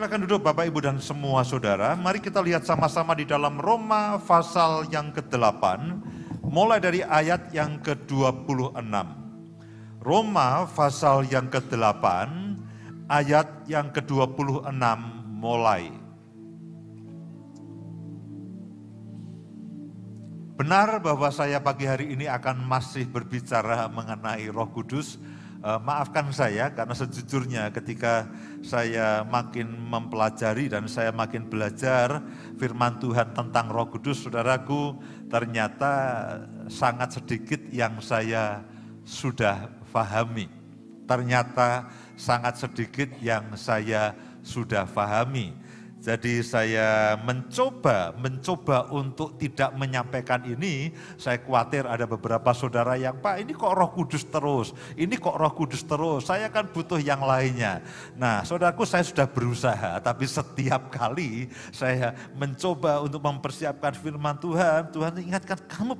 Silakan duduk Bapak, Ibu, dan semua saudara. Mari kita lihat sama-sama di dalam Roma pasal yang ke-8, mulai dari ayat yang ke-26. Roma pasal yang ke-8, ayat yang ke-26 mulai. Benar bahwa saya pagi hari ini akan masih berbicara mengenai Roh Kudus. Maafkan saya karena sejujurnya ketika saya makin mempelajari dan saya makin belajar firman Tuhan tentang Roh Kudus, saudaraku, ternyata sangat sedikit yang saya sudah pahami. Ternyata sangat sedikit yang saya sudah pahami. Jadi saya mencoba untuk tidak menyampaikan ini. Saya khawatir ada beberapa saudara yang, Pak, ini kok Roh Kudus terus, ini kok Roh Kudus terus, saya kan butuh yang lainnya. Nah, saudaraku, saya sudah berusaha, tapi setiap kali saya mencoba untuk mempersiapkan firman Tuhan, Tuhan ingatkan, kamu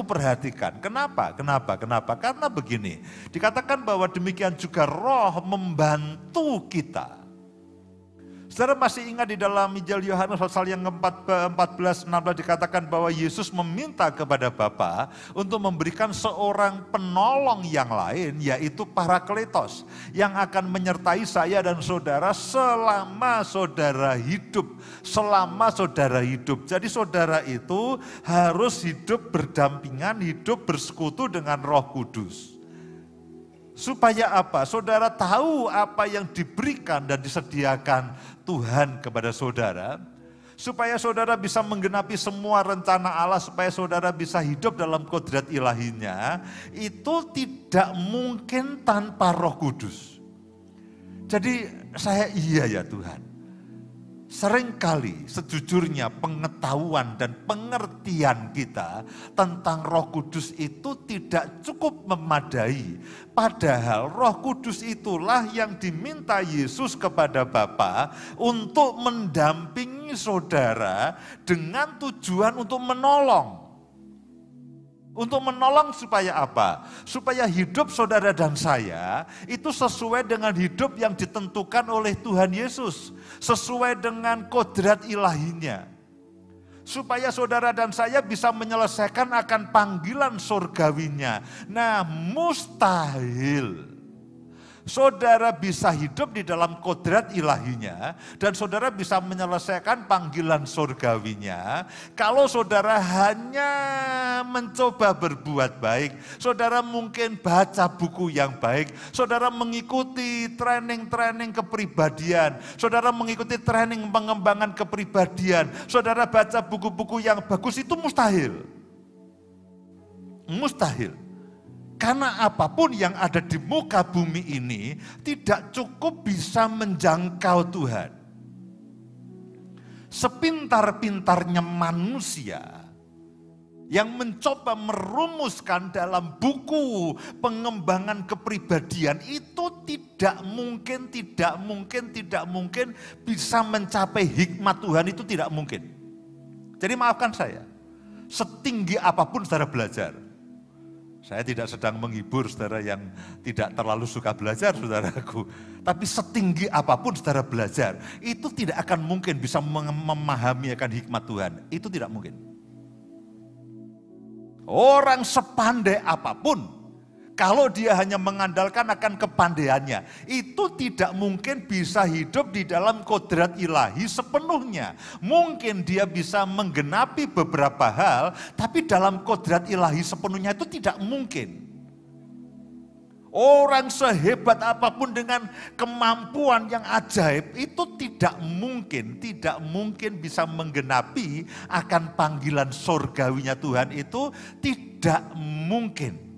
perhatikan. Kenapa? Karena begini, dikatakan bahwa demikian juga Roh membantu kita. Saudara masih ingat di dalam Injil Yohanes pasal yang ke-14-16 dikatakan bahwa Yesus meminta kepada Bapa untuk memberikan seorang penolong yang lain, yaitu Parakletos, yang akan menyertai saya dan saudara selama saudara hidup. Jadi saudara itu harus hidup berdampingan, hidup bersekutu dengan Roh Kudus. Supaya apa? Saudara tahu apa yang diberikan dan disediakan Tuhan kepada saudara. Supaya saudara bisa menggenapi semua rencana Allah, supaya saudara bisa hidup dalam kodrat ilahinya. Itu tidak mungkin tanpa Roh Kudus. Jadi saya iya ya Tuhan. Seringkali sejujurnya pengetahuan dan pengertian kita tentang Roh Kudus itu tidak cukup memadai. Padahal Roh Kudus itulah yang diminta Yesus kepada Bapa untuk mendampingi saudara dengan tujuan untuk menolong. Untuk menolong supaya apa? Supaya hidup saudara dan saya itu sesuai dengan hidup yang ditentukan oleh Tuhan Yesus. Sesuai dengan kodrat ilahinya. Supaya saudara dan saya bisa menyelesaikan akan panggilan surgawinya. Nah, mustahil saudara bisa hidup di dalam kodrat ilahinya dan saudara bisa menyelesaikan panggilan surgawinya kalau saudara hanya mencoba berbuat baik. Saudara mungkin baca buku yang baik, saudara mengikuti training kepribadian, saudara mengikuti training pengembangan kepribadian, saudara baca buku-buku yang bagus, itu mustahil. Karena apapun yang ada di muka bumi ini tidak cukup bisa menjangkau Tuhan. Sepintar-pintarnya manusia yang mencoba merumuskan dalam buku pengembangan kepribadian itu tidak mungkin bisa mencapai hikmat Tuhan, itu tidak mungkin. Jadi maafkan saya, setinggi apapun saudara belajar. Saya tidak sedang menghibur saudara yang tidak terlalu suka belajar, saudaraku. Tapi setinggi apapun saudara belajar, itu tidak akan mungkin bisa memahami akan hikmat Tuhan. Itu tidak mungkin. Orang sepandai apapun, kalau dia hanya mengandalkan akan kepandaiannya, itu tidak mungkin bisa hidup di dalam kodrat ilahi sepenuhnya. Mungkin dia bisa menggenapi beberapa hal, tapi dalam kodrat ilahi sepenuhnya itu tidak mungkin. Orang sehebat apapun dengan kemampuan yang ajaib, itu tidak mungkin bisa menggenapi akan panggilan surgawinya Tuhan, itu tidak mungkin.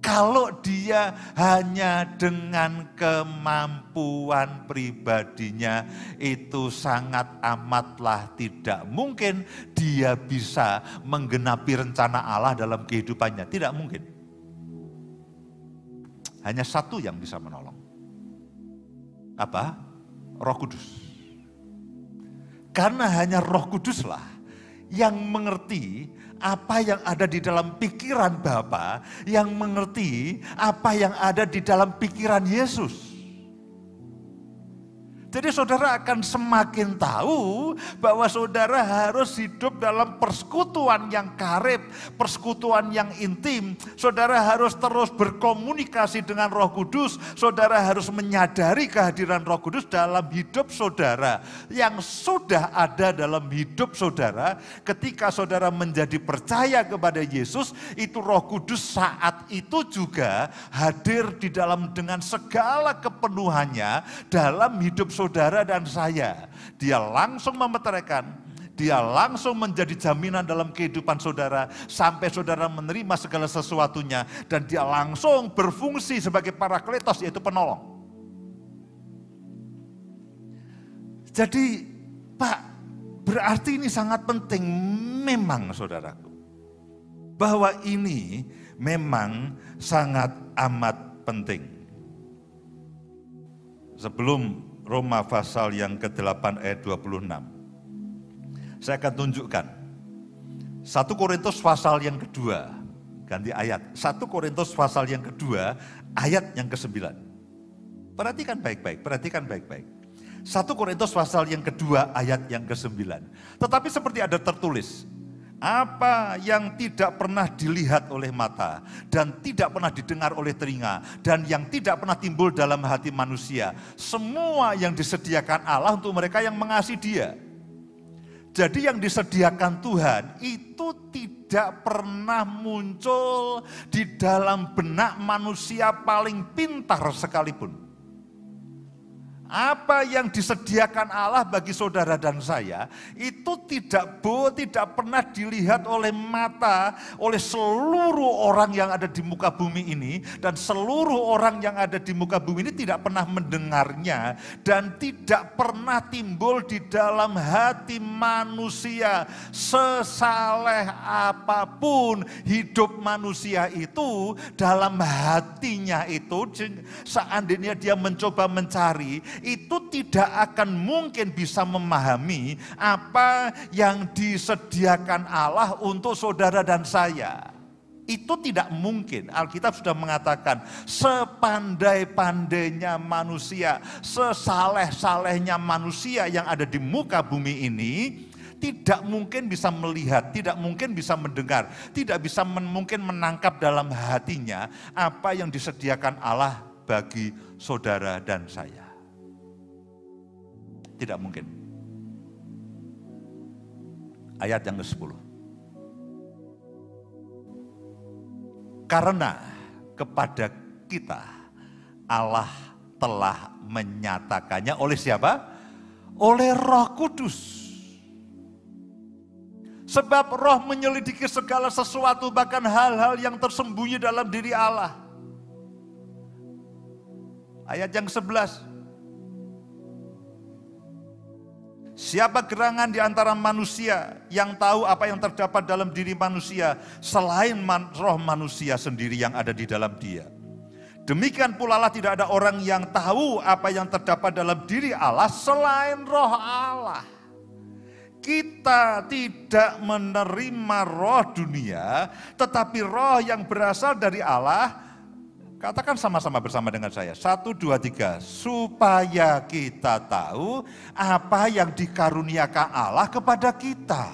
Kalau dia hanya dengan kemampuan pribadinya, itu sangat amatlah tidak mungkin dia bisa menggenapi rencana Allah dalam kehidupannya. Tidak mungkin. Hanya satu yang bisa menolong. Apa? Roh Kudus. Karena hanya Roh Kuduslah yang mengerti apa yang ada di dalam pikiran Bapa, yang mengerti apa yang ada di dalam pikiran Yesus. Jadi saudara akan semakin tahu bahwa saudara harus hidup dalam persekutuan yang karib, persekutuan yang intim. Saudara harus terus berkomunikasi dengan Roh Kudus. Saudara harus menyadari kehadiran Roh Kudus dalam hidup saudara. Yang sudah ada dalam hidup saudara ketika saudara menjadi percaya kepada Yesus, itu Roh Kudus saat itu juga hadir di dalam dengan segala kepenuhannya dalam hidup saudara dan saya. Dia langsung memeteraikan, dia langsung menjadi jaminan dalam kehidupan saudara sampai saudara menerima segala sesuatunya, dan dia langsung berfungsi sebagai parakletos, yaitu penolong. Jadi Pak, berarti ini sangat penting memang saudaraku, bahwa ini memang sangat amat penting. Sebelum Roma pasal yang ke-8 ayat 26. Saya akan tunjukkan 1 Korintus pasal yang kedua, ganti ayat. 1 Korintus pasal yang kedua ayat yang ke-9. Perhatikan baik-baik, perhatikan baik-baik. 1 Korintus pasal yang kedua ayat yang ke-9. Tetapi seperti ada tertulis, apa yang tidak pernah dilihat oleh mata dan tidak pernah didengar oleh telinga dan yang tidak pernah timbul dalam hati manusia, semua yang disediakan Allah untuk mereka yang mengasihi Dia. Jadi yang disediakan Tuhan itu tidak pernah muncul di dalam benak manusia paling pintar sekalipun. Apa yang disediakan Allah bagi saudara dan saya itu tidak pernah dilihat oleh mata, oleh seluruh orang yang ada di muka bumi ini, dan seluruh orang yang ada di muka bumi ini tidak pernah mendengarnya dan tidak pernah timbul di dalam hati manusia. Sesaleh apapun hidup manusia itu, dalam hatinya itu seandainya dia mencoba mencari, itu tidak akan mungkin bisa memahami apa yang disediakan Allah untuk saudara dan saya. Itu tidak mungkin. Alkitab sudah mengatakan, sepandai-pandainya manusia, sesaleh-salehnya manusia yang ada di muka bumi ini, tidak mungkin bisa melihat, tidak mungkin bisa mendengar, tidak bisa mungkin menangkap dalam hatinya apa yang disediakan Allah bagi saudara dan saya. Tidak mungkin. Ayat yang ke-10. Karena kepada kita Allah telah menyatakannya oleh siapa? Oleh Roh Kudus. Sebab Roh menyelidiki segala sesuatu, bahkan hal-hal yang tersembunyi dalam diri Allah. Ayat yang ke-11. Siapa gerangan di antara manusia yang tahu apa yang terdapat dalam diri manusia selain roh manusia sendiri yang ada di dalam dia. Demikian pula lah tidak ada orang yang tahu apa yang terdapat dalam diri Allah selain roh Allah. Kita tidak menerima roh dunia, tetapi roh yang berasal dari Allah. Katakan sama-sama bersama dengan saya. 1, 2, 3. Supaya kita tahu apa yang dikaruniakan Allah kepada kita.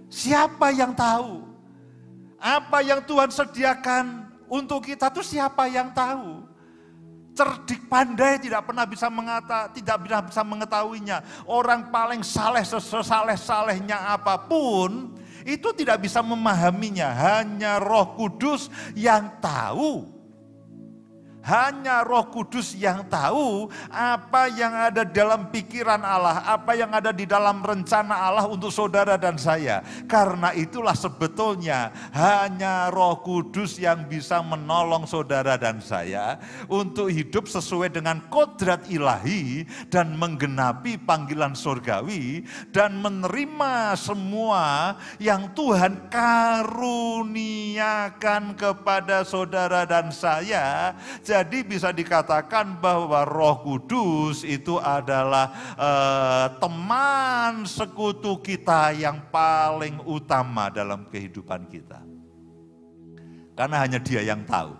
Siapa yang tahu? Apa yang Tuhan sediakan untuk kita itu siapa yang tahu? Cerdik pandai tidak pernah bisa mengetahuinya. Orang paling saleh, sesaleh-salehnya apapun, itu tidak bisa memahaminya. Hanya Roh Kudus yang tahu. Hanya Roh Kudus yang tahu apa yang ada dalam pikiran Allah, apa yang ada di dalam rencana Allah untuk saudara dan saya. Karena itulah sebetulnya hanya Roh Kudus yang bisa menolong saudara dan saya untuk hidup sesuai dengan kodrat ilahi dan menggenapi panggilan surgawi dan menerima semua yang Tuhan karuniakan kepada saudara dan saya. Jadi bisa dikatakan bahwa Roh Kudus itu adalah teman sekutu kita yang paling utama dalam kehidupan kita. Karena hanya Dia yang tahu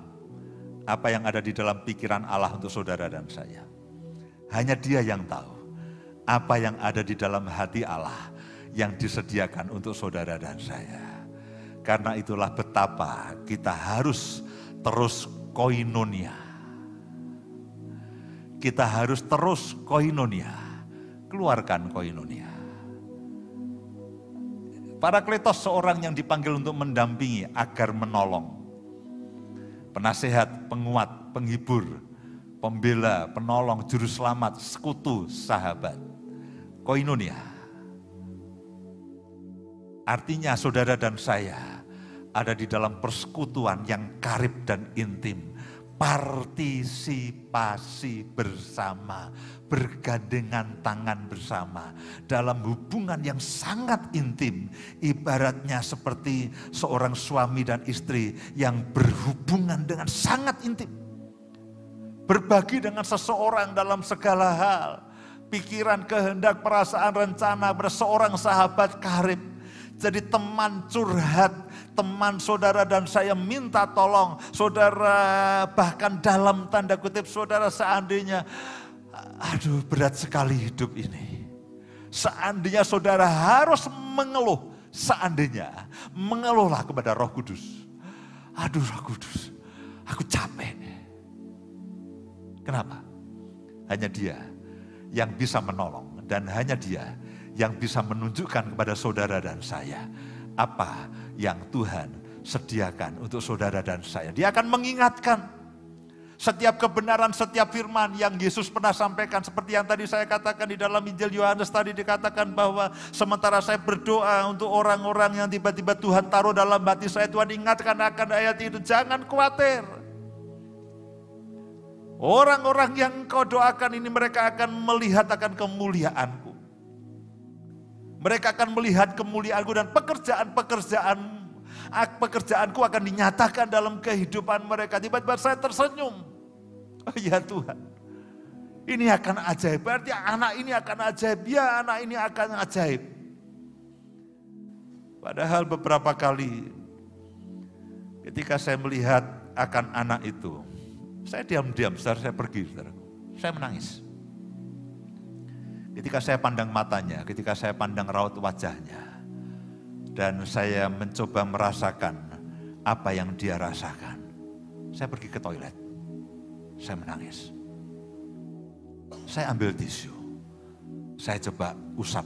apa yang ada di dalam pikiran Allah untuk saudara dan saya. Hanya Dia yang tahu apa yang ada di dalam hati Allah yang disediakan untuk saudara dan saya. Karena itulah betapa kita harus terus koinonia. Kita harus terus koinonia. Keluarkan koinonia. Parakletos seorang yang dipanggil untuk mendampingi agar menolong. Penasehat, penguat, penghibur, pembela, penolong, juru selamat, sekutu, sahabat. Koinonia. Artinya saudara dan saya ada di dalam persekutuan yang karib dan intim. Partisipasi bersama, bergandengan tangan bersama dalam hubungan yang sangat intim. Ibaratnya seperti seorang suami dan istri yang berhubungan dengan sangat intim. Berbagi dengan seseorang dalam segala hal. Pikiran, kehendak, perasaan, rencana, seorang sahabat karib. Jadi teman curhat, teman saudara dan saya minta tolong. Saudara bahkan dalam tanda kutip saudara seandainya, aduh berat sekali hidup ini. Seandainya saudara harus mengeluh, seandainya mengeluhlah kepada Roh Kudus. Aduh Roh Kudus, aku capek. Kenapa? Hanya Dia yang bisa menolong dan hanya Dia yang bisa menunjukkan kepada saudara dan saya apa yang Tuhan sediakan untuk saudara dan saya. Dia akan mengingatkan setiap kebenaran, setiap firman yang Yesus pernah sampaikan. Seperti yang tadi saya katakan di dalam Injil Yohanes tadi dikatakan bahwa sementara saya berdoa untuk orang-orang yang tiba-tiba Tuhan taruh dalam hati saya, Tuhan ingatkan akan ayat itu, jangan khawatir. Orang-orang yang kau doakan ini mereka akan melihat akan kemuliaanku. Mereka akan melihat kemuliaanku dan pekerjaanku akan dinyatakan dalam kehidupan mereka. Tiba-tiba saya tersenyum. Oh ya Tuhan, ini akan ajaib. Berarti anak ini akan ajaib. Ya anak ini akan ajaib. Padahal beberapa kali ketika saya melihat akan anak itu, saya diam-diam, saya pergi, saya menangis. Ketika saya pandang matanya, ketika saya pandang raut wajahnya, dan saya mencoba merasakan apa yang dia rasakan, saya pergi ke toilet, saya menangis. Saya ambil tisu, saya coba usap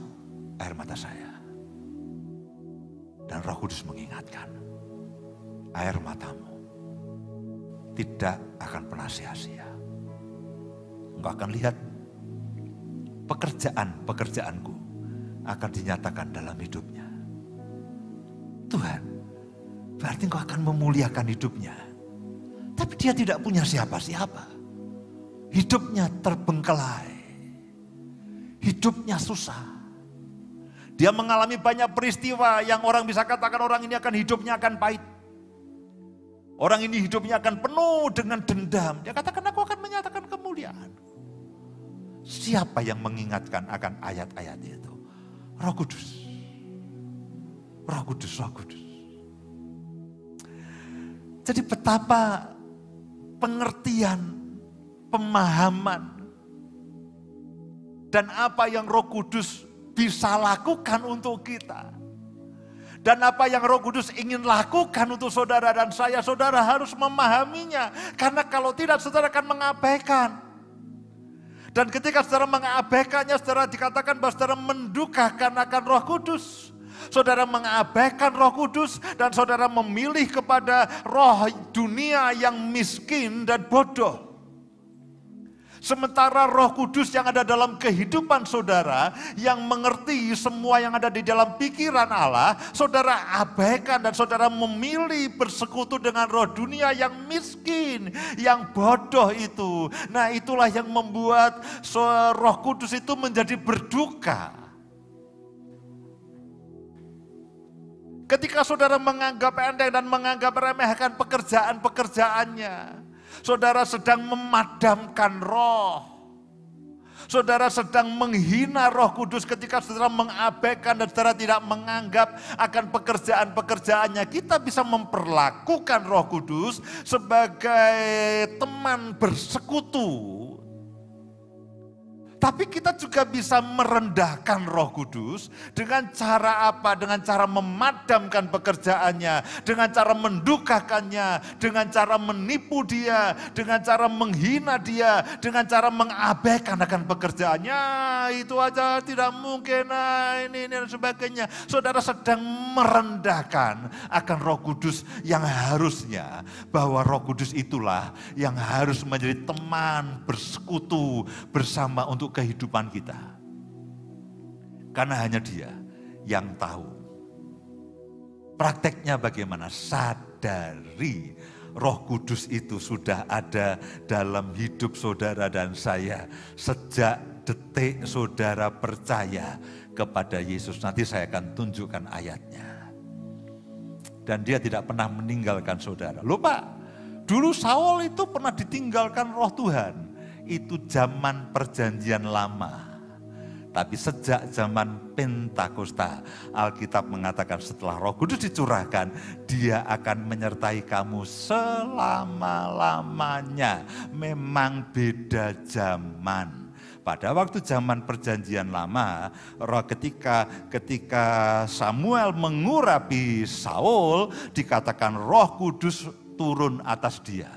air mata saya. Dan Roh Kudus mengingatkan, air matamu tidak akan pernah sia-sia. Engkau akan lihat pekerjaan-pekerjaanku akan dinyatakan dalam hidupnya. Tuhan, berarti engkau akan memuliakan hidupnya. Tapi dia tidak punya siapa-siapa. Hidupnya terbengkelai. Hidupnya susah. Dia mengalami banyak peristiwa yang orang bisa katakan orang ini akan hidupnya akan pahit. Orang ini hidupnya akan penuh dengan dendam. Dia katakan aku akan menyatakan kemuliaan. Siapa yang mengingatkan akan ayat-ayat itu? Roh Kudus. Roh Kudus, Roh Kudus. Jadi betapa pengertian, pemahaman, dan apa yang Roh Kudus bisa lakukan untuk kita. Dan apa yang Roh Kudus ingin lakukan untuk saudara dan saya, saudara harus memahaminya. Karena kalau tidak, saudara akan mengabaikan. Dan ketika saudara mengabaikannya, saudara dikatakan bahwa saudara mendukakan akan Roh Kudus. Saudara mengabaikan Roh Kudus dan saudara memilih kepada roh dunia yang miskin dan bodoh. Sementara Roh Kudus yang ada dalam kehidupan saudara, yang mengerti semua yang ada di dalam pikiran Allah, saudara abaikan dan saudara memilih bersekutu dengan roh dunia yang miskin, yang bodoh itu. Nah itulah yang membuat Roh Kudus itu menjadi berduka. Ketika saudara menganggap enteng dan menganggap remehkan pekerjaan-pekerjaannya. Saudara sedang memadamkan roh. Saudara sedang menghina Roh Kudus ketika saudara mengabaikan dan saudara tidak menganggap akan pekerjaan-pekerjaannya. Kita bisa memperlakukan Roh Kudus sebagai teman bersekutu. Tapi kita juga bisa merendahkan Roh Kudus dengan cara apa? Dengan cara memadamkan pekerjaannya, dengan cara mendukakannya, dengan cara menipu dia, dengan cara menghina dia, dengan cara mengabaikan akan pekerjaannya. Itu aja tidak mungkin, ini dan sebagainya. Saudara sedang merendahkan akan Roh Kudus yang harusnya, bahwa Roh Kudus itulah yang harus menjadi teman bersekutu bersama untuk kehidupan kita. Karena hanya Dia yang tahu. Prakteknya bagaimana? Sadari Roh Kudus itu sudah ada dalam hidup saudara dan saya sejak detik saudara percaya kepada Yesus. Nanti saya akan tunjukkan ayatnya. Dan Dia tidak pernah meninggalkan saudara. Loh Pak, dulu Saul itu pernah ditinggalkan Roh Tuhan. Itu zaman perjanjian lama. Tapi sejak zaman Pentakosta, Alkitab mengatakan setelah Roh Kudus dicurahkan, Dia akan menyertai kamu selama-lamanya. Memang beda zaman. Pada waktu zaman perjanjian lama, ketika Samuel mengurapi Saul, dikatakan Roh Kudus turun atas dia.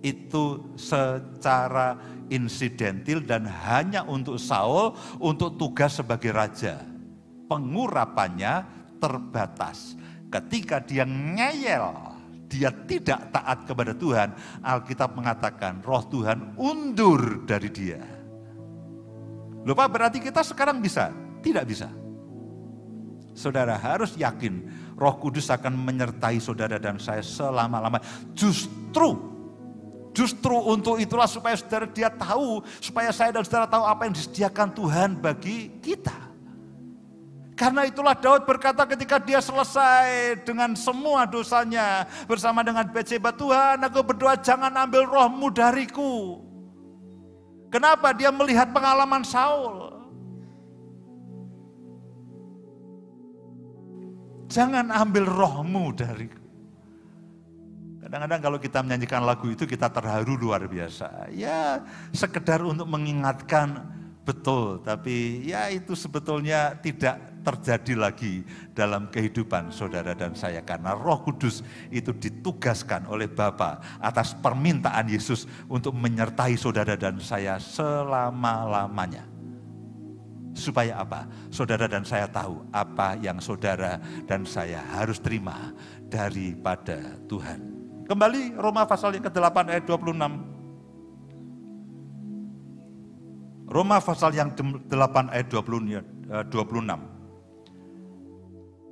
Itu secara insidentil dan hanya untuk Saul, untuk tugas sebagai raja. Pengurapannya terbatas. Ketika dia ngeyel, dia tidak taat kepada Tuhan, Alkitab mengatakan Roh Tuhan undur dari dia. Loh Pak, berarti kita sekarang bisa? Tidak bisa. Saudara harus yakin Roh Kudus akan menyertai saudara dan saya selama-lamanya. Justru untuk itulah supaya saudara dia tahu, supaya saya dan saudara tahu apa yang disediakan Tuhan bagi kita. Karena itulah Daud berkata ketika dia selesai dengan semua dosanya bersama dengan Batsheba, Tuhan aku berdoa jangan ambil rohmu dariku. Kenapa? Dia melihat pengalaman Saul. Jangan ambil rohmu dariku. Kadang-kadang kalau kita menyanyikan lagu itu kita terharu luar biasa. Ya sekedar untuk mengingatkan betul. Tapi ya itu sebetulnya tidak terjadi lagi dalam kehidupan saudara dan saya. Karena Roh Kudus itu ditugaskan oleh Bapa atas permintaan Yesus untuk menyertai saudara dan saya selama-lamanya. Supaya apa? Saudara dan saya tahu apa yang saudara dan saya harus terima daripada Tuhan. Kembali Roma pasal yang ke-8 ayat 26. Roma pasal yang 8 ayat 26.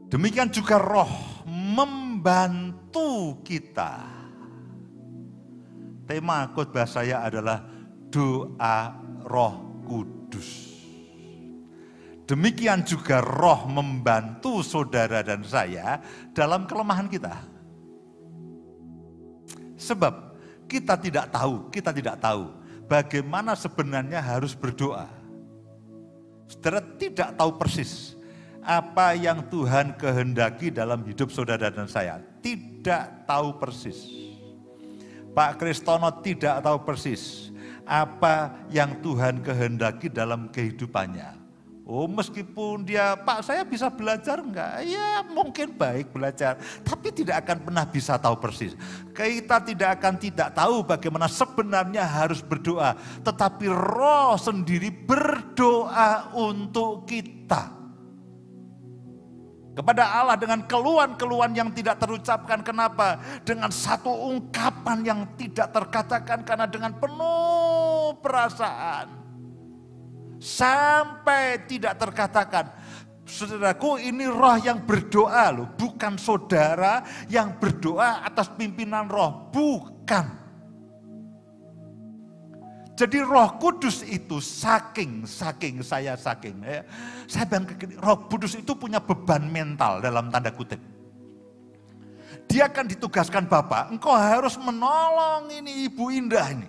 Demikian juga Roh membantu kita. Tema khotbah saya adalah doa Roh Kudus. Demikian juga Roh membantu saudara dan saya dalam kelemahan kita. Sebab kita tidak tahu bagaimana sebenarnya harus berdoa. Saudara tidak tahu persis apa yang Tuhan kehendaki dalam hidup saudara dan saya. Tidak tahu persis. Pak Kristono tidak tahu persis apa yang Tuhan kehendaki dalam kehidupannya. Oh meskipun dia, Pak saya bisa belajar enggak? Ya mungkin baik belajar, tapi tidak akan pernah bisa tahu persis. Kita tidak tahu bagaimana sebenarnya harus berdoa. Tetapi Roh sendiri berdoa untuk kita. Kepada Allah dengan keluhan-keluhan yang tidak terucapkan. Kenapa? Dengan satu ungkapan yang tidak terkatakan karena dengan penuh perasaan. Sampai tidak terkatakan. Saudaraku ini roh yang berdoa loh. Bukan saudara yang berdoa atas pimpinan roh. Bukan. Jadi Roh Kudus itu saking saya bilang Roh Kudus itu punya beban mental dalam tanda kutip. Dia akan ditugaskan Bapak, engkau harus menolong ini Ibu Indah ini.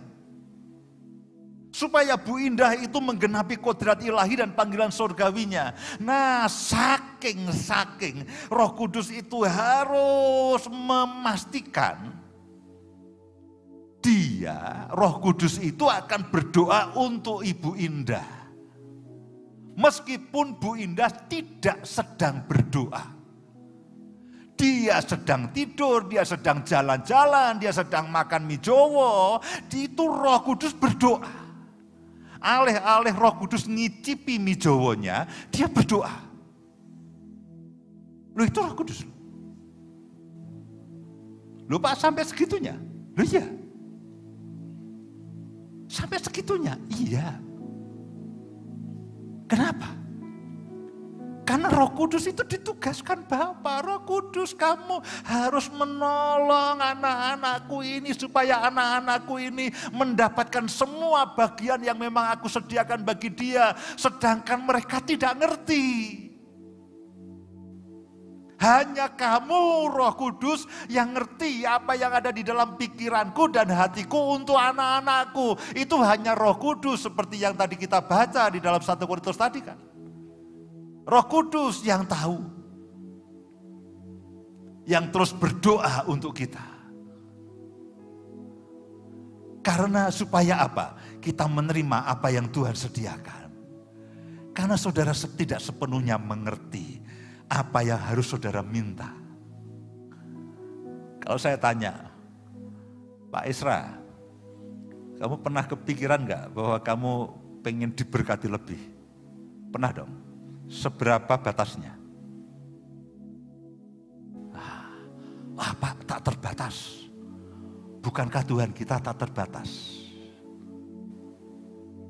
Supaya Bu Indah itu menggenapi kodrat ilahi dan panggilan surgawinya. Nah saking Roh Kudus itu harus memastikan Dia, Roh Kudus itu akan berdoa untuk Ibu Indah. Meskipun Bu Indah tidak sedang berdoa. Dia sedang tidur, dia sedang jalan-jalan, dia sedang makan mie Jowo. Itu Roh Kudus berdoa. Alih-alih Roh Kudus ngicipi mie Jowonya, dia berdoa. Loh itu Roh Kudus. Loh Pak sampai segitunya? Loh iya. Sampai segitunya? Iya. Kenapa? Karena Roh Kudus itu ditugaskan Bapa. Roh Kudus, kamu harus menolong anak-anakku ini supaya anak-anakku ini mendapatkan semua bagian yang memang aku sediakan bagi dia. Sedangkan mereka tidak ngerti. Hanya kamu Roh Kudus yang ngerti apa yang ada di dalam pikiranku dan hatiku untuk anak-anakku. Itu hanya Roh Kudus seperti yang tadi kita baca di dalam 1 Korintus tadi kan. Roh Kudus yang tahu. Yang terus berdoa untuk kita. Karena supaya apa? Kita menerima apa yang Tuhan sediakan. Karena saudara tidak sepenuhnya mengerti apa yang harus saudara minta. Kalau saya tanya, Pak Isra, kamu pernah kepikiran enggak bahwa kamu pengen diberkati lebih? Pernah dong? Seberapa batasnya? Pak, tak terbatas. Bukankah Tuhan kita tak terbatas?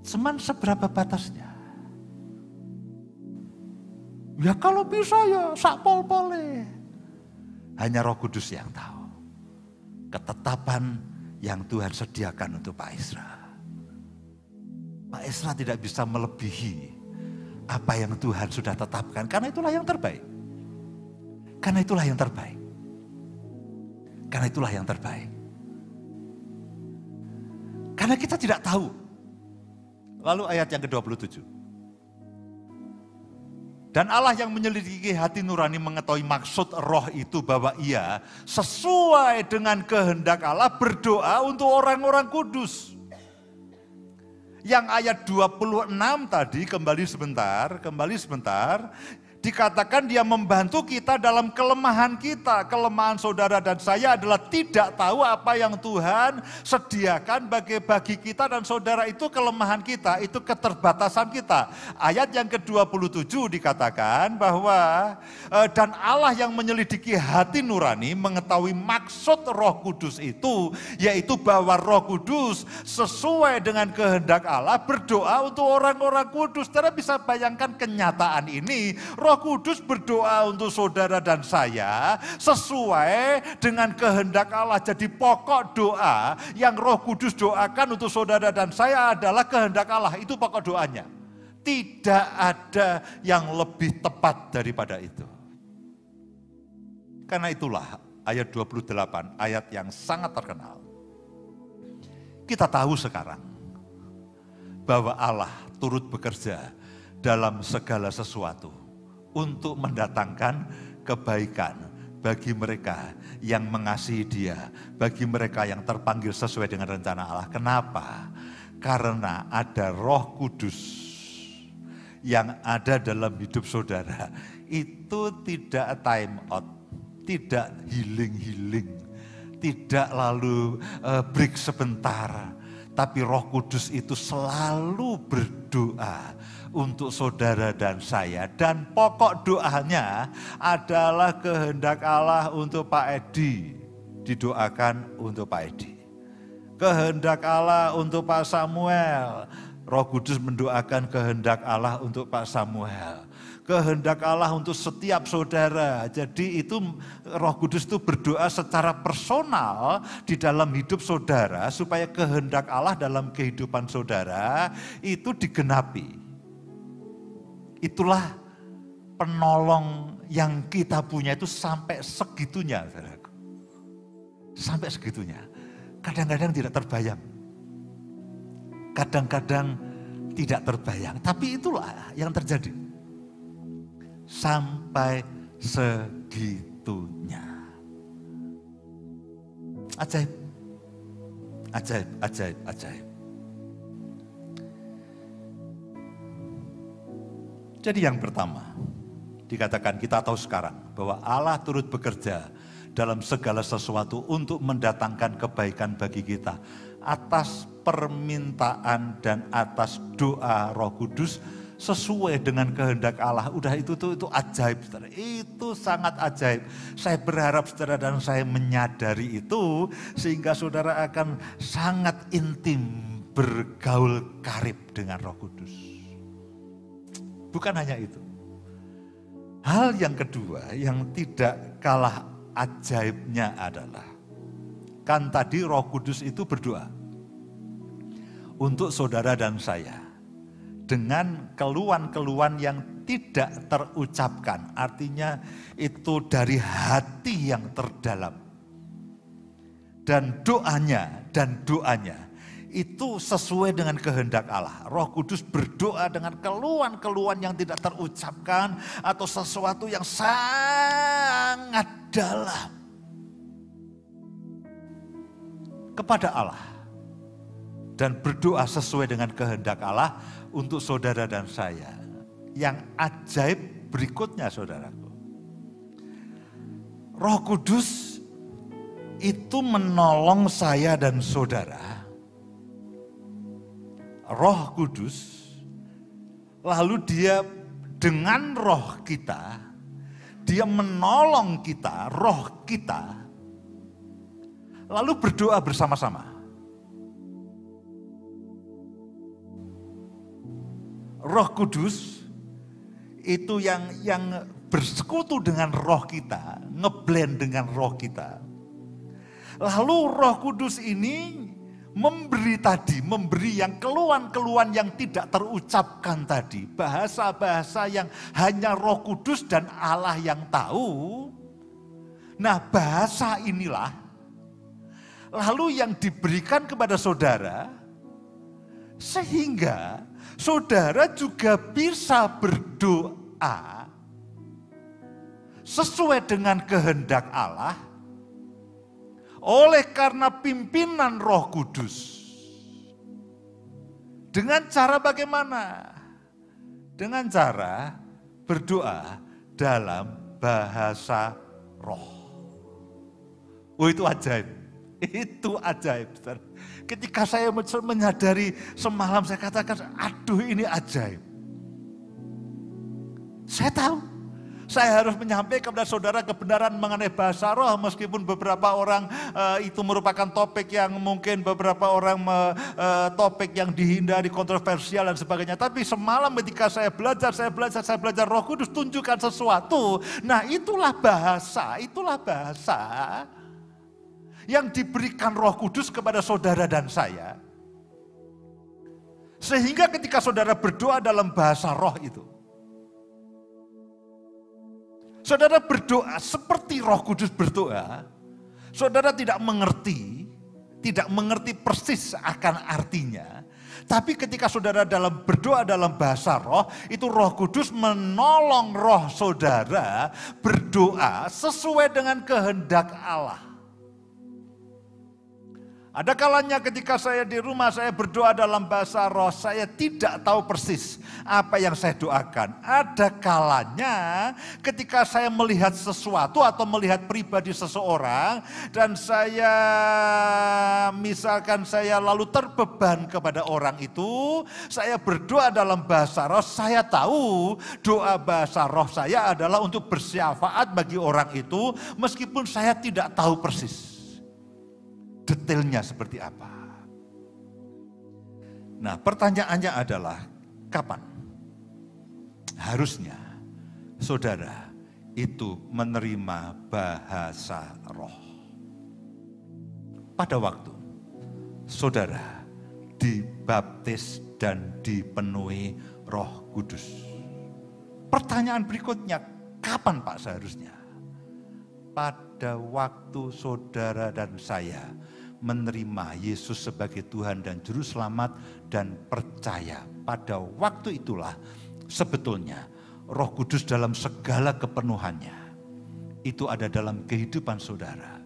Cuman seberapa batasnya? Ya kalau bisa ya sakpol-pole. Hanya Roh Kudus yang tahu. Ketetapan yang Tuhan sediakan untuk Pak Isra. Pak Isra tidak bisa melebihi apa yang Tuhan sudah tetapkan. Karena itulah yang terbaik. Karena itulah yang terbaik. Karena itulah yang terbaik. Karena kita tidak tahu. Lalu ayat yang ke-27. Dan Allah yang menyelidiki hati nurani mengetahui maksud roh itu bahwa ia sesuai dengan kehendak Allah berdoa untuk orang-orang kudus. Yang ayat 26 tadi kembali sebentar. Dikatakan dia membantu kita dalam kelemahan kita. Kelemahan saudara dan saya adalah tidak tahu apa yang Tuhan sediakan bagi kita dan saudara itu kelemahan kita, itu keterbatasan kita. Ayat yang ke-27 dikatakan bahwa dan Allah yang menyelidiki hati nurani mengetahui maksud Roh Kudus itu, yaitu bahwa Roh Kudus sesuai dengan kehendak Allah berdoa untuk orang-orang kudus. Saudara bisa bayangkan kenyataan ini. Roh Kudus berdoa untuk saudara dan saya sesuai dengan kehendak Allah. Jadi pokok doa yang Roh Kudus doakan untuk saudara dan saya adalah kehendak Allah. Itu pokok doanya. Tidak ada yang lebih tepat daripada itu. Karena itulah ayat 28, ayat yang sangat terkenal. Kita tahu sekarang bahwa Allah turut bekerja dalam segala sesuatu untuk mendatangkan kebaikan bagi mereka yang mengasihi Dia, bagi mereka yang terpanggil sesuai dengan rencana Allah. Kenapa? Karena ada Roh Kudus yang ada dalam hidup saudara. Itu tidak time out, tidak healing, tidak lalu break sebentar. Tapi Roh Kudus itu selalu berdoa untuk saudara dan saya. Dan pokok doanya adalah kehendak Allah untuk Pak Edi. Didoakan untuk Pak Edi. Kehendak Allah untuk Pak Samuel. Roh Kudus mendoakan kehendak Allah untuk Pak Samuel. Kehendak Allah untuk setiap saudara. Jadi itu Roh Kudus itu berdoa secara personal di dalam hidup saudara supaya kehendak Allah dalam kehidupan saudara itu digenapi. Itulah penolong yang kita punya itu sampai segitunya, saudaraku. Sampai segitunya. Kadang-kadang tidak terbayang. Kadang-kadang tidak terbayang. Tapi itulah yang terjadi. Sampai segitunya. Ajaib. Ajaib, ajaib, ajaib. Jadi yang pertama, dikatakan kita tahu sekarang bahwa Allah turut bekerja dalam segala sesuatu untuk mendatangkan kebaikan bagi kita atas permintaan dan atas doa Roh Kudus sesuai dengan kehendak Allah. Udah itu ajaib, saudara. Itu sangat ajaib. Saya berharap saudara dan saya menyadari itu sehingga saudara akan sangat intim bergaul karib dengan Roh Kudus. Bukan hanya itu. Hal yang kedua yang tidak kalah ajaibnya adalah, kan tadi Roh Kudus itu berdoa untuk saudara dan saya dengan keluhan-keluhan yang tidak terucapkan. Artinya itu dari hati yang terdalam. Dan doanya itu sesuai dengan kehendak Allah. Roh Kudus berdoa dengan keluhan-keluhan yang tidak terucapkan atau sesuatu yang sangat dalam kepada Allah. Dan berdoa sesuai dengan kehendak Allah untuk saudara dan saya. Yang ajaib berikutnya saudaraku. Roh Kudus itu menolong saya dan saudara. Roh Kudus, lalu dia dengan roh kita, dia menolong kita, roh kita, lalu berdoa bersama-sama. Roh Kudus itu yang bersekutu dengan roh kita, ngeblend dengan roh kita. Lalu Roh Kudus ini memberi yang keluhan-keluhan yang tidak terucapkan tadi. Bahasa-bahasa yang hanya Roh Kudus dan Allah yang tahu. Nah, bahasa inilah lalu yang diberikan kepada saudara sehingga saudara juga bisa berdoa sesuai dengan kehendak Allah. Oleh karena pimpinan Roh Kudus. Dengan cara bagaimana? Dengan cara berdoa dalam bahasa roh. Oh, itu ajaib. Itu ajaib. Ketika saya menyadari semalam, saya katakan, aduh ini ajaib. Saya tahu. Saya harus menyampaikan kepada saudara kebenaran mengenai bahasa roh, meskipun beberapa orang itu merupakan topik yang mungkin beberapa orang topik yang dihindari, kontroversial dan sebagainya. Tapi semalam ketika saya belajar Roh Kudus tunjukkan sesuatu. Nah, itulah bahasa yang diberikan Roh Kudus kepada saudara dan saya. Sehingga ketika saudara berdoa dalam bahasa roh itu, saudara berdoa seperti Roh Kudus berdoa, saudara tidak mengerti persis akan artinya. Tapi ketika saudara berdoa dalam bahasa roh, itu Roh Kudus menolong roh saudara berdoa sesuai dengan kehendak Allah. Ada kalanya ketika saya di rumah, saya berdoa dalam bahasa roh, saya tidak tahu persis apa yang saya doakan. Ada kalanya ketika saya melihat sesuatu atau melihat pribadi seseorang, dan misalkan saya lalu terbeban kepada orang itu, saya berdoa dalam bahasa roh, saya tahu doa bahasa roh saya adalah untuk bersyafaat bagi orang itu, meskipun saya tidak tahu persis detailnya seperti apa. Nah, pertanyaannya adalah kapan harusnya saudara itu menerima bahasa roh? Pada waktu saudara dibaptis dan dipenuhi Roh Kudus. Pertanyaan berikutnya, kapan Pak seharusnya? Pada waktu saudara dan saya menerima Yesus sebagai Tuhan dan Juru Selamat dan percaya. Pada waktu itulah sebetulnya Roh Kudus dalam segala kepenuhannya itu ada dalam kehidupan saudara.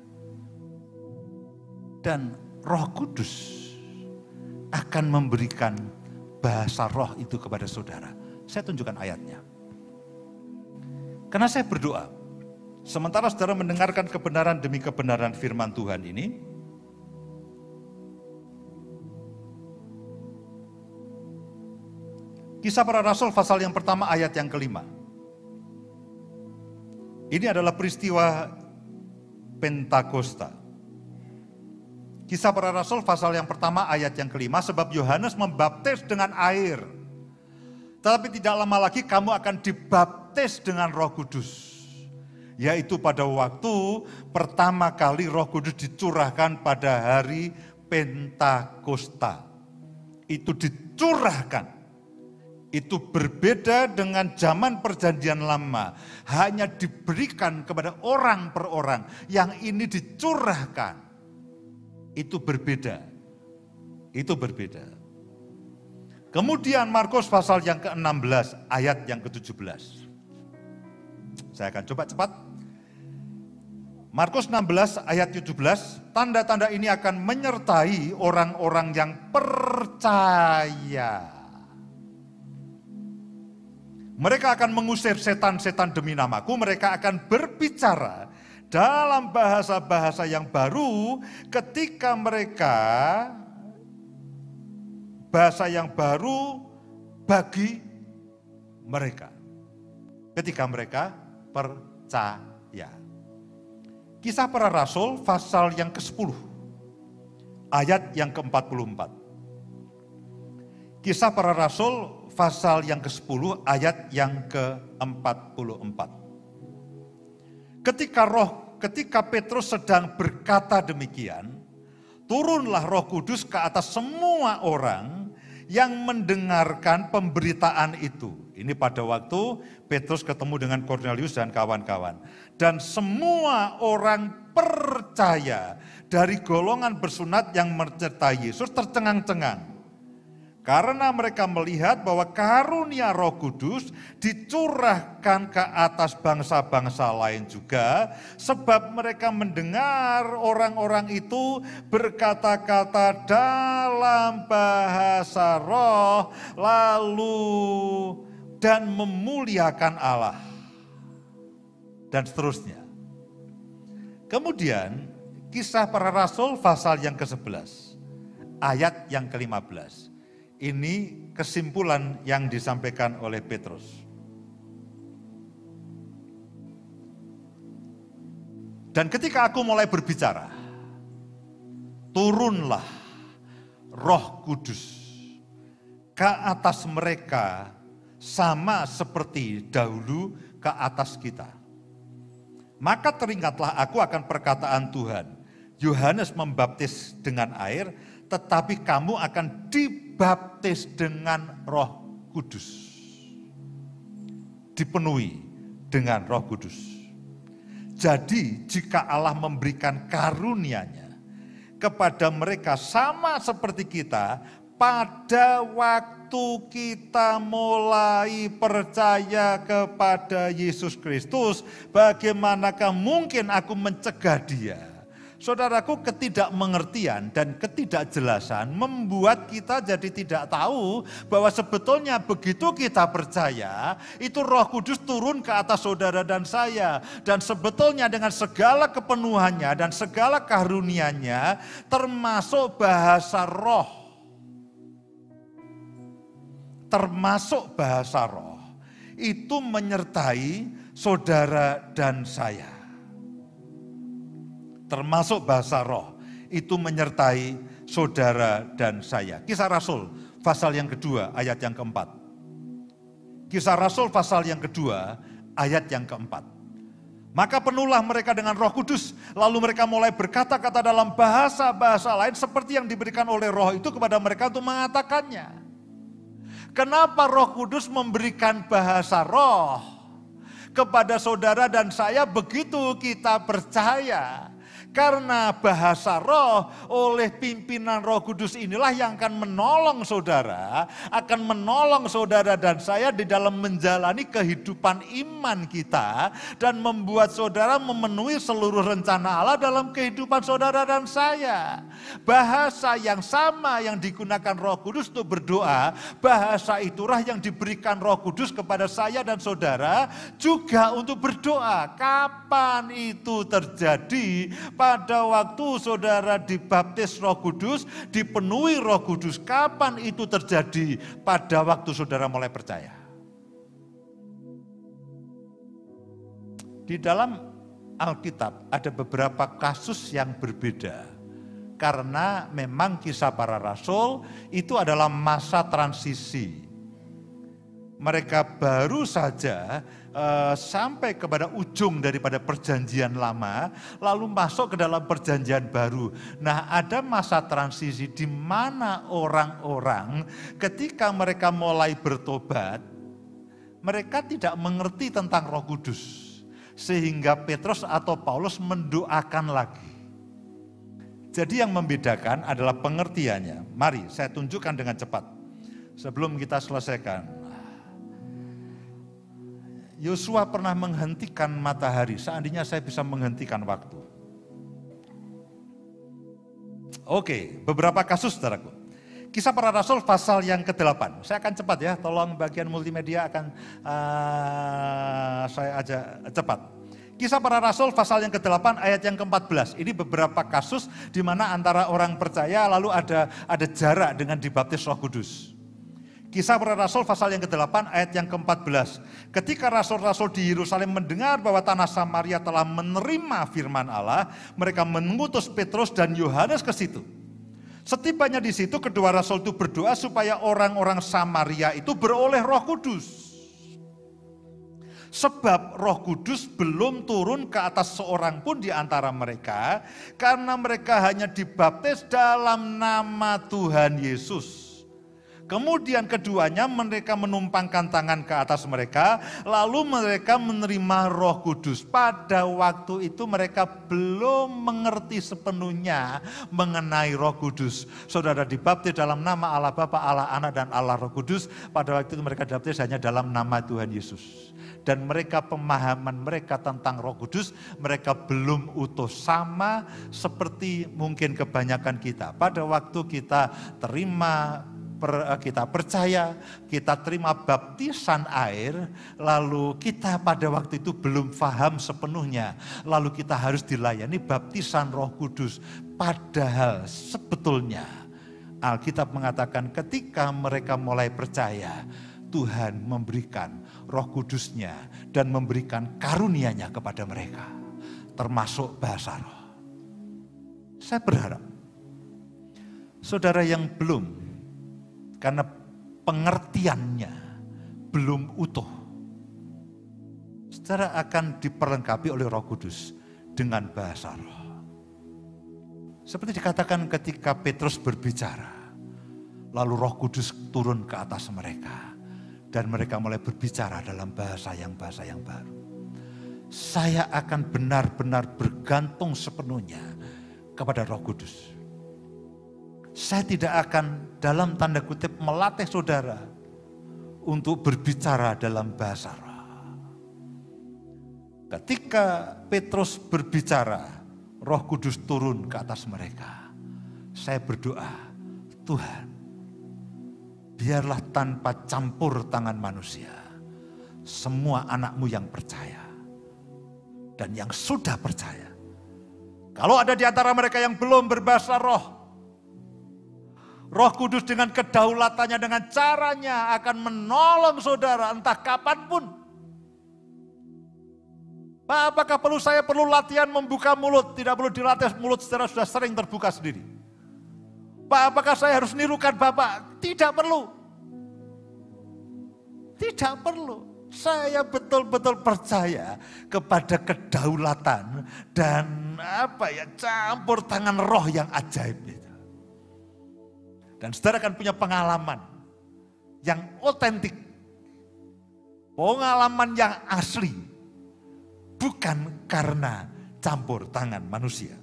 Dan Roh Kudus akan memberikan bahasa roh itu kepada saudara. Saya tunjukkan ayatnya. Karena saya berdoa, sementara saudara mendengarkan kebenaran demi kebenaran firman Tuhan ini, Kisah Para Rasul pasal yang pertama ayat yang kelima. Ini adalah peristiwa Pentakosta. Kisah Para Rasul pasal yang pertama ayat yang kelima, sebab Yohanes membaptis dengan air. Tetapi tidak lama lagi kamu akan dibaptis dengan Roh Kudus. Yaitu pada waktu pertama kali Roh Kudus dicurahkan pada hari Pentakosta. Itu dicurahkan. Itu berbeda dengan zaman perjanjian lama. Hanya diberikan kepada orang per orang. Yang ini dicurahkan. Itu berbeda. Itu berbeda. Kemudian Markus pasal yang ke-16 ayat yang ke-17. Saya akan coba cepat. Markus 16 ayat 17. Tanda-tanda ini akan menyertai orang-orang yang percaya. Mereka akan mengusir setan-setan demi namaku, mereka akan berbicara dalam bahasa-bahasa yang baru ketika mereka, bahasa yang baru bagi mereka. Ketika mereka percaya. Kisah Para Rasul pasal yang ke-10, ayat yang ke-44. Kisah Para Rasul pasal yang ke-10 ayat yang ke-44. Ketika Petrus sedang berkata demikian, turunlah Roh Kudus ke atas semua orang yang mendengarkan pemberitaan itu. Ini pada waktu Petrus ketemu dengan Cornelius dan kawan-kawan. Dan semua orang percaya dari golongan bersunat yang menyertai Yesus tercengang-cengang. Karena mereka melihat bahwa karunia Roh Kudus dicurahkan ke atas bangsa-bangsa lain juga. Sebab mereka mendengar orang-orang itu berkata-kata dalam bahasa roh lalu dan memuliakan Allah. Dan seterusnya. Kemudian Kisah Para Rasul pasal yang ke-11 ayat yang ke-15. Ini kesimpulan yang disampaikan oleh Petrus. Dan ketika aku mulai berbicara, turunlah Roh Kudus ke atas mereka sama seperti dahulu ke atas kita. Maka teringatlah aku akan perkataan Tuhan. Yohanes membaptis dengan air, tetapi kamu akan dibaptis dengan Roh Kudus. Dipenuhi dengan Roh Kudus. Jadi jika Allah memberikan karunia-Nya kepada mereka sama seperti kita, pada waktu kita mulai percaya kepada Yesus Kristus, bagaimanakah mungkin aku mencegah dia? Saudaraku, ketidakmengertian dan ketidakjelasan membuat kita jadi tidak tahu bahwa sebetulnya begitu kita percaya, itu Roh Kudus turun ke atas saudara dan saya. Dan sebetulnya dengan segala kepenuhannya dan segala karunia-Nya, termasuk bahasa roh. Termasuk bahasa roh, itu menyertai saudara dan saya. Termasuk bahasa roh, itu menyertai saudara dan saya. Kisah Rasul pasal yang kedua ayat yang keempat. Kisah Rasul pasal yang kedua ayat yang keempat. Maka penuhlah mereka dengan Roh Kudus, lalu mereka mulai berkata-kata dalam bahasa-bahasa lain seperti yang diberikan oleh roh itu kepada mereka untuk mengatakannya. Kenapa Roh Kudus memberikan bahasa roh kepada saudara dan saya begitu kita percaya? Karena bahasa roh oleh pimpinan Roh Kudus inilah yang akan menolong saudara, dan saya di dalam menjalani kehidupan iman kita dan membuat saudara memenuhi seluruh rencana Allah dalam kehidupan saudara dan saya. Bahasa yang sama yang digunakan Roh Kudus untuk berdoa, bahasa itulah yang diberikan Roh Kudus kepada saya dan saudara juga untuk berdoa. Kapan itu terjadi? Pada waktu saudara dibaptis Roh Kudus, dipenuhi Roh Kudus. Kapan itu terjadi? Pada waktu saudara mulai percaya. Di dalam Alkitab ada beberapa kasus yang berbeda. Karena memang Kisah Para Rasul itu adalah masa transisi. Mereka baru saja sampai kepada ujung daripada perjanjian lama, lalu masuk ke dalam perjanjian baru. Nah, ada masa transisi di mana orang-orang ketika mereka mulai bertobat, mereka tidak mengerti tentang Roh Kudus. Sehingga Petrus atau Paulus mendoakan lagi. Jadi yang membedakan adalah pengertiannya. Mari saya tunjukkan dengan cepat sebelum kita selesaikan. Yosua pernah menghentikan matahari, seandainya saya bisa menghentikan waktu. Oke, beberapa kasus saudaraku. Kisah Para Rasul pasal yang ke-8. Saya akan cepat ya, tolong bagian multimedia akan saya ajak cepat. Kisah Para Rasul pasal yang ke-8 ayat yang ke-14. Ini beberapa kasus di mana antara orang percaya lalu ada jarak dengan dibaptis Roh Kudus. Kisah Para Rasul pasal yang ke-8 ayat yang ke-14. Ketika rasul-rasul di Yerusalem mendengar bahwa tanah Samaria telah menerima firman Allah, mereka mengutus Petrus dan Yohanes ke situ. Setibanya di situ kedua rasul itu berdoa supaya orang-orang Samaria itu beroleh Roh Kudus. Sebab Roh Kudus belum turun ke atas seorang pun di antara mereka, karena mereka hanya dibaptis dalam nama Tuhan Yesus. Kemudian keduanya mereka menumpangkan tangan ke atas mereka, lalu mereka menerima Roh Kudus. Pada waktu itu mereka belum mengerti sepenuhnya mengenai Roh Kudus. Saudara dibaptis dalam nama Allah Bapa, Allah Anak dan Allah Roh Kudus. Pada waktu itu mereka dibaptis hanya dalam nama Tuhan Yesus. Dan mereka pemahaman mereka tentang Roh Kudus mereka belum utuh, sama seperti mungkin kebanyakan kita. Pada waktu kita kita percaya, kita terima baptisan air, lalu kita pada waktu itu belum paham sepenuhnya, lalu kita harus dilayani baptisan Roh Kudus. Padahal sebetulnya Alkitab mengatakan ketika mereka mulai percaya, Tuhan memberikan Roh Kudusnya dan memberikan karunia-Nya kepada mereka, termasuk bahasa roh. Saya berharap saudara yang belum, karena pengertiannya belum utuh, saudara akan diperlengkapi oleh Roh Kudus dengan bahasa roh. Seperti dikatakan ketika Petrus berbicara, lalu Roh Kudus turun ke atas mereka, dan mereka mulai berbicara dalam bahasa yang baru. Saya akan benar-benar bergantung sepenuhnya kepada Roh Kudus. Saya tidak akan dalam tanda kutip melatih saudara untuk berbicara dalam bahasa roh. Ketika Petrus berbicara, Roh Kudus turun ke atas mereka. Saya berdoa, Tuhan, biarlah tanpa campur tangan manusia, semua anak-Mu yang percaya dan yang sudah percaya. Kalau ada di antara mereka yang belum berbahasa roh, Roh Kudus dengan kedaulatannya, dengan caranya akan menolong saudara entah kapanpun. Pak, apakah saya perlu latihan membuka mulut? Tidak perlu dilatih, mulut saudara sudah sering terbuka sendiri. Pak, apakah saya harus nirukan Bapak? Tidak perlu. Tidak perlu. Saya betul-betul percaya kepada kedaulatan dan campur tangan roh yang ajaib itu. Dan saudara akan punya pengalaman yang otentik. Pengalaman yang asli. Bukan karena campur tangan manusia.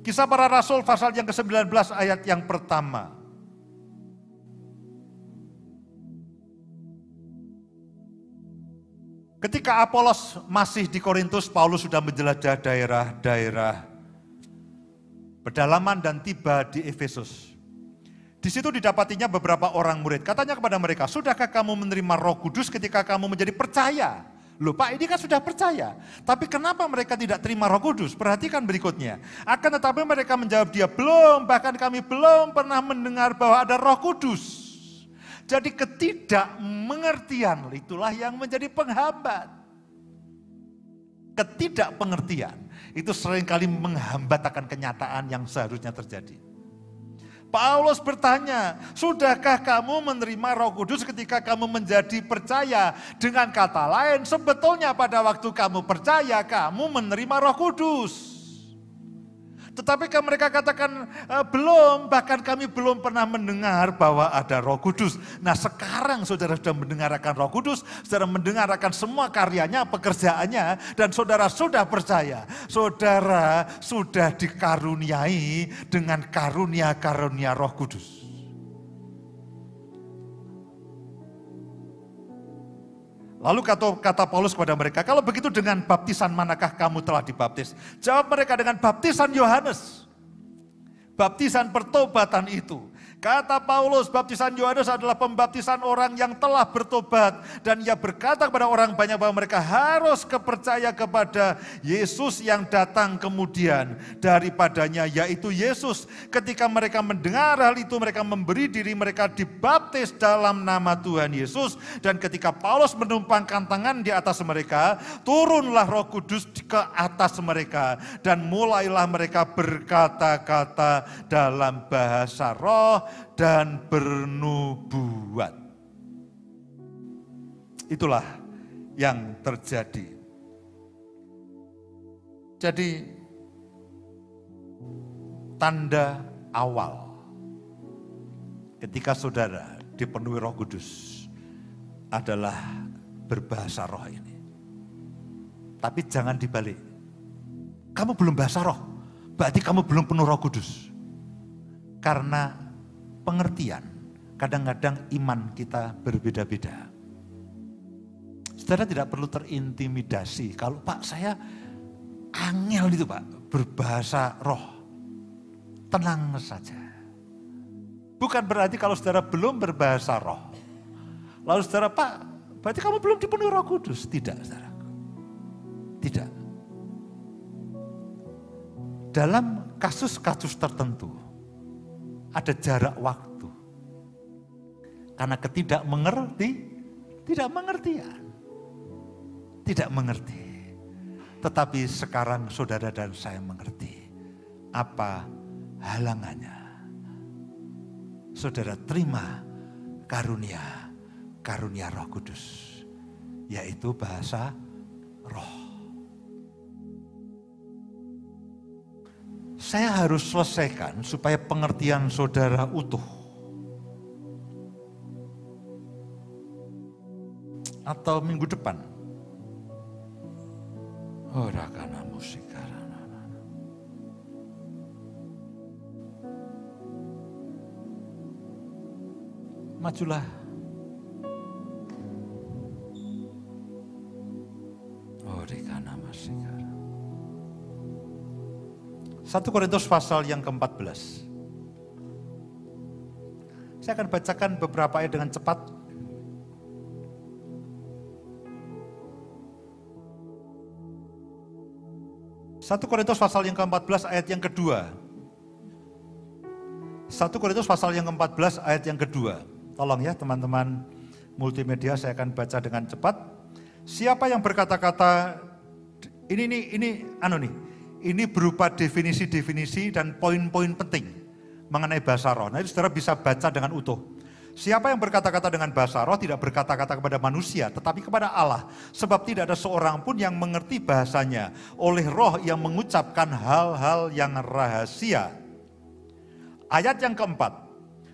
Kisah Para Rasul pasal yang ke-19 ayat yang pertama. Ketika Apolos masih di Korintus, Paulus sudah menjelajah daerah-daerah pedalaman dan tiba di Efesus. Di situ didapatinya beberapa orang murid. Katanya kepada mereka, sudahkah kamu menerima Roh Kudus ketika kamu menjadi percaya? Loh Pak, ini kan sudah percaya. Tapi kenapa mereka tidak terima Roh Kudus? Perhatikan berikutnya. Akan tetapi mereka menjawab dia, belum, bahkan kami belum pernah mendengar bahwa ada Roh Kudus. Jadi ketidakmengertian itulah yang menjadi penghambat. Ketidakpengertian itu seringkali menghambat akan kenyataan yang seharusnya terjadi. Paulus bertanya, sudahkah kamu menerima Roh Kudus ketika kamu menjadi percaya? Dengan kata lain, sebetulnya pada waktu kamu percaya, kamu menerima Roh Kudus. Tetapi mereka katakan, belum, bahkan kami belum pernah mendengar bahwa ada Roh Kudus. Nah sekarang saudara sudah mendengar akan Roh Kudus, saudara mendengar akan semua karyanya, pekerjaannya, dan saudara sudah percaya. Saudara sudah dikaruniai dengan karunia-karunia Roh Kudus. Lalu kata Paulus kepada mereka, kalau begitu dengan baptisan manakah kamu telah dibaptis? Jawab mereka, dengan baptisan Yohanes. Baptisan pertobatan itu. Kata Paulus, baptisan Yohanes adalah pembaptisan orang yang telah bertobat. Dan ia berkata kepada orang banyak bahwa mereka harus percaya kepada Yesus yang datang kemudian daripadanya, yaitu Yesus. Ketika mereka mendengar hal itu, mereka memberi diri mereka dibaptis dalam nama Tuhan Yesus. Dan ketika Paulus menumpangkan tangan di atas mereka, turunlah Roh Kudus ke atas mereka. Dan mulailah mereka berkata-kata dalam bahasa roh dan bernubuat. Itulah yang terjadi. Jadi tanda awal ketika saudara dipenuhi Roh Kudus adalah berbahasa roh ini. Tapi jangan dibalik. Kamu belum bahasa roh, berarti kamu belum penuh Roh Kudus. Karena pengertian, kadang-kadang iman kita berbeda-beda. Saudara tidak perlu terintimidasi. Kalau Pak saya angel itu Pak, berbahasa roh. Tenang saja. Bukan berarti kalau saudara belum berbahasa roh. Lalu saudara, Pak, berarti kamu belum dipenuhi Roh Kudus. Tidak, saudara. Tidak. Dalam kasus-kasus tertentu, ada jarak waktu. Karena tidak mengerti. Tetapi sekarang saudara dan saya mengerti. Apa halangannya? Saudara terima karunia Roh Kudus. Yaitu bahasa roh. Saya harus selesaikan supaya pengertian saudara utuh. Atau minggu depan. Rakana musika. Majulah. Rakana musika. 1 Korintus pasal yang ke-14. Saya akan bacakan beberapa ayat dengan cepat. Satu Korintus pasal yang ke-14 ayat yang kedua. 1 Korintus pasal yang ke-14 ayat yang kedua. Tolong ya teman-teman multimedia, saya akan baca dengan cepat. Siapa yang berkata-kata, ini berupa definisi-definisi dan poin-poin penting mengenai bahasa roh. Nah itu saudara bisa baca dengan utuh. Siapa yang berkata-kata dengan bahasa roh tidak berkata-kata kepada manusia, tetapi kepada Allah. Sebab tidak ada seorang pun yang mengerti bahasanya. Oleh roh yang mengucapkan hal-hal yang rahasia. Ayat yang keempat.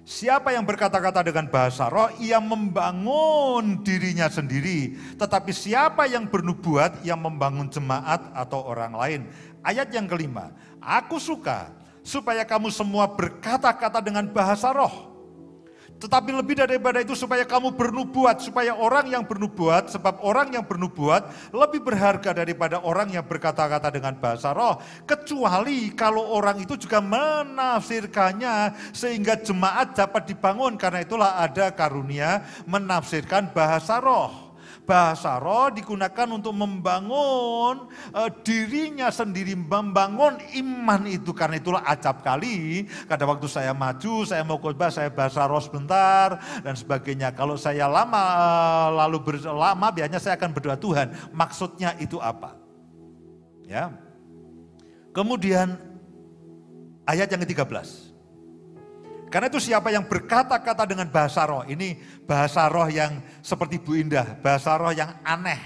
Siapa yang berkata-kata dengan bahasa roh, ia membangun dirinya sendiri. Tetapi siapa yang bernubuat, ia membangun jemaat atau orang lain. Ayat yang kelima, aku suka supaya kamu semua berkata-kata dengan bahasa roh. Tetapi lebih daripada itu supaya kamu bernubuat, supaya orang yang bernubuat, sebab orang yang bernubuat lebih berharga daripada orang yang berkata-kata dengan bahasa roh. Kecuali kalau orang itu juga menafsirkannya sehingga jemaat dapat dibangun. Karena itulah ada karunia menafsirkan bahasa roh. Bahasa roh digunakan untuk membangun dirinya sendiri, membangun iman itu. Karena itulah acap kali, kadang waktu saya maju, saya mau khotbah, saya bahasa roh sebentar dan sebagainya. Kalau saya lama biasanya saya akan berdoa, Tuhan maksudnya itu apa? Ya. Kemudian ayat yang ke-13. Karena itu siapa yang berkata-kata dengan bahasa roh, ini bahasa roh yang seperti Bu Indah, bahasa roh yang aneh.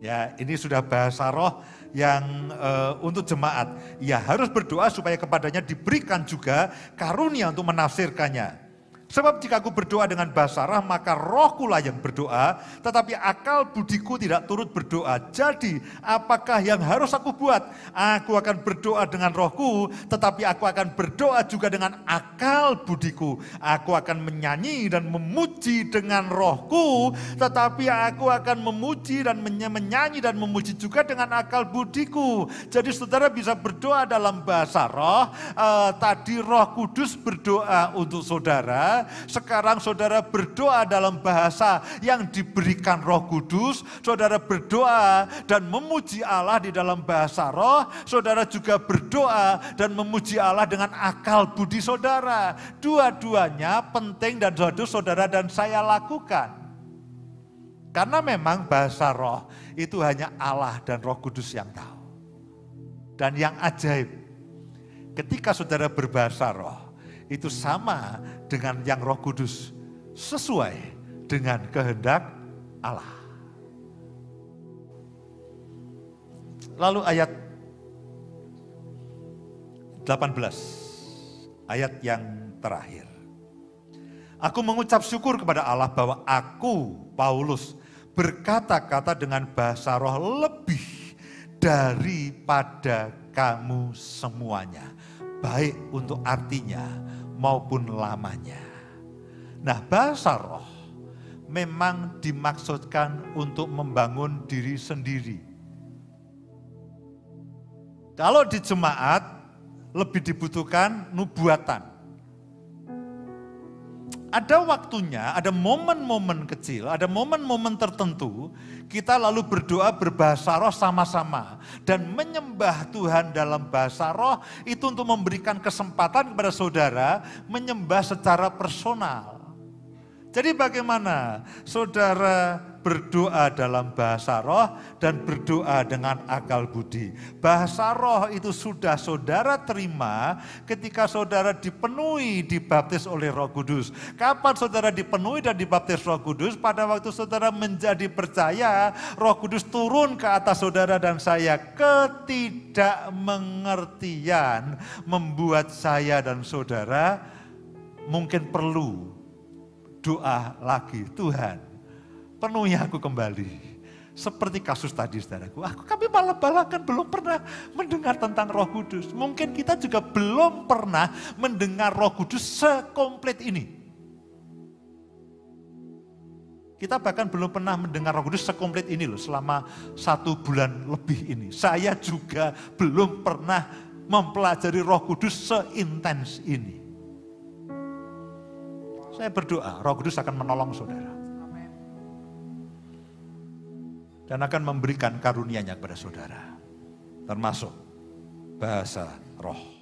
Ya, ini sudah bahasa roh yang untuk jemaat. Ya harus berdoa supaya kepadanya diberikan juga karunia untuk menafsirkannya. Sebab jika aku berdoa dengan bahasa roh, maka rohkulah yang berdoa, tetapi akal budiku tidak turut berdoa. Jadi apakah yang harus aku buat? Aku akan berdoa dengan rohku, tetapi aku akan berdoa juga dengan akal budiku. Aku akan menyanyi dan memuji dengan rohku, tetapi aku akan memuji dan menyanyi dan memuji juga dengan akal budiku. Jadi saudara bisa berdoa dalam bahasa roh. Tadi Roh Kudus berdoa untuk saudara. Sekarang saudara berdoa dalam bahasa yang diberikan Roh Kudus. Saudara berdoa dan memuji Allah di dalam bahasa roh. Saudara juga berdoa dan memuji Allah dengan akal budi saudara. Dua-duanya penting dan harus saudara dan saya lakukan. Karena memang bahasa roh itu hanya Allah dan Roh Kudus yang tahu. Dan yang ajaib, ketika saudara berbahasa roh, itu sama dengan yang Roh Kudus, sesuai dengan kehendak Allah. Lalu ayat 18, ayat yang terakhir. Aku mengucap syukur kepada Allah bahwa aku, Paulus, berkata-kata dengan bahasa roh lebih daripada kamu semuanya. Baik untuk artinya maupun lamanya. Nah, bahasa roh memang dimaksudkan untuk membangun diri sendiri. Kalau di jemaat lebih dibutuhkan nubuatan. Ada waktunya, ada momen-momen kecil, ada momen-momen tertentu, kita lalu berdoa berbahasa roh sama-sama. Dan menyembah Tuhan dalam bahasa roh itu untuk memberikan kesempatan kepada saudara menyembah secara personal. Jadi bagaimana saudara berdoa dalam bahasa roh dan berdoa dengan akal budi. Bahasa roh itu sudah saudara terima ketika saudara dipenuhi, dibaptis oleh Roh Kudus. Kapan saudara dipenuhi dan dibaptis Roh Kudus? Pada waktu saudara menjadi percaya, Roh Kudus turun ke atas saudara dan saya. Ketidakmengertian membuat saya dan saudara mungkin perlu doa lagi, Tuhan penuhi aku kembali. Seperti kasus tadi saudaraku, kami malah kan belum pernah mendengar tentang Roh Kudus. Mungkin kita juga belum pernah mendengar Roh Kudus sekomplit ini. Kita bahkan belum pernah mendengar Roh Kudus sekomplit ini loh, selama 1 bulan lebih ini. Saya juga belum pernah mempelajari Roh Kudus seintens ini. Saya berdoa, Roh Kudus akan menolong saudara. Dan akan memberikan karunia-Nya kepada saudara. Termasuk bahasa roh.